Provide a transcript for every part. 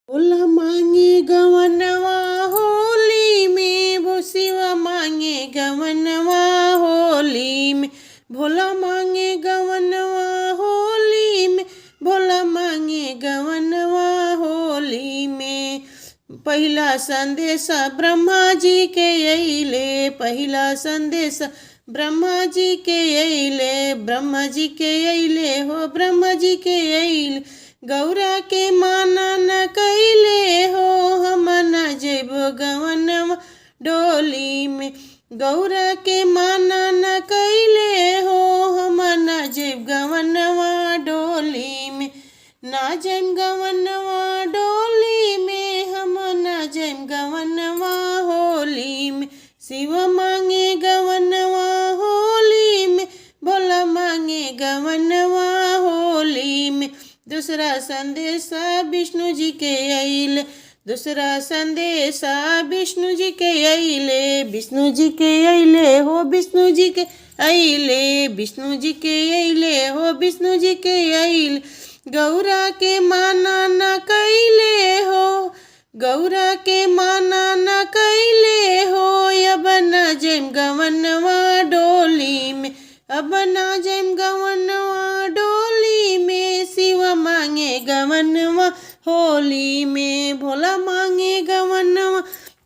भोला मांगे गवनवा होली में, वो शिवा मांगे गवनवा होली में। भोला मांगे गवनवा होली में, भोला मांगे गवनवा होली में। पहला संदेशा ब्रह्मा जी के अइले, पहला संदेशा ब्रह्मा जी के अइले, ब्रह्मा जी के अइले हो, ब्रह्मा जी के अइले। गौरा के माना न कैले हो, हम न जेबो गवनवा डोली में। गौरा के माना न कैले हो, हम न जेब गवनवा डोली में। ना जेम गवनवा डोली में, हम न जेम गवनवा होली में। शिव मांगे गवनवा होली में, भोला मांगे गवनवा होली में। दूसरा संदेशा विष्णु जी के अइले, दूसरा संदेशा विष्णु जी के अइले, विष्णु जी के अइले हो, विष्णु जी के अइले, विष्णु जी के अइले हो, विष्णु जी के अइले। गौरा के माना न कैले हो, गौरा के माना न कैले हो। अब न जेम गवनवा डोली में, अब न जेम गवनवा डोली में। शिव मांगे गवनवा होली में, भोला मांगे गवनवा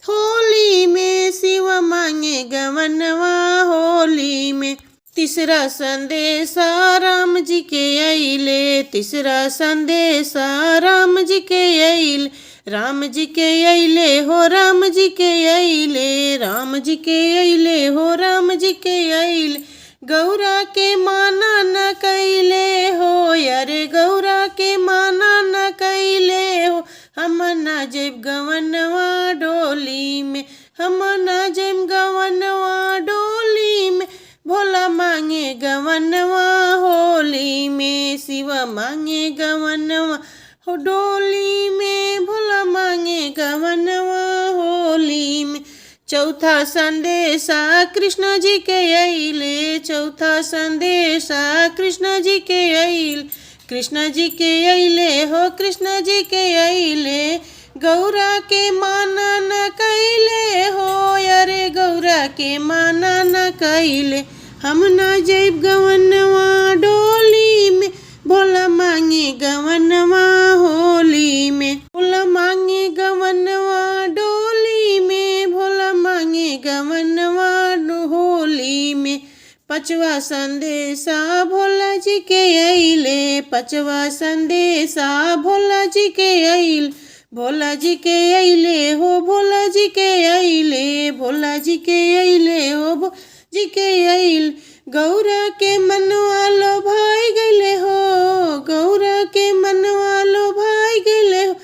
होली में। शिव मांगे गवनवा होली में। तीसरा संदेशा राम जी के अइले, तीसरा संदेशा राम जी के अइले, राम जी के अइले हो, राम जी के अइले, राम जी के अइले हो, राम जी के अइले। गौरा के माना न कैले हो, अरे गौरा के माना न कैले हो। हम न जेब गवनवा डोली में, हम न जेब गवनवा डोली में। भोला मांगे गवनवा होली में, शिव मांगे गवनवा हो डोली में, भोला मांगे गवनवा होली में। चौथा संदेशा कृष्ण जी के अइले, चौथा संदेशा कृष्ण जी के अइले, कृष्ण जी के अइले हो, कृष्ण जी के अइले। गौरा के माना न कैले हो, अरे गौरा के माना न कैले। हम न जेब गवनवा डोली में, भोला मांगे गवनवा होली में। भोला मांगे गवनवा डोली में, भोला मांगे गवनवा होली में। पांचवा संदेशा भोला जी के अइले, पांचवा संदेशा भोला जी के अइले, भोला जी के अइले हो, भोला जी के अइले, भोला जी के अइले हो, भोला जी के अइले। गौरा के मनवा लो भाई गइले हो, गौरा के मनवा लो भाई गइले हो,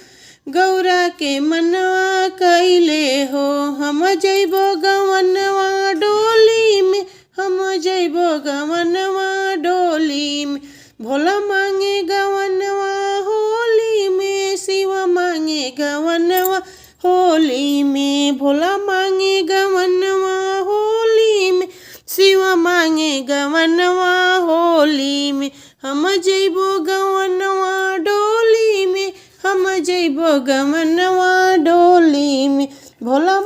गौरा के मनवा कैले हो। हम जइबो गवनवा डोली में, हम जइबो गवनवा डोली में। भोला मांगे गवनवा होली में, शिव मांगे गवनवा होली में। भोला मांगे गवनवा होली में, शिव मांगे गवनवा होली में। हम जइबो गवनवा डोली में, हम जइबो गवनवा डोली में। भोला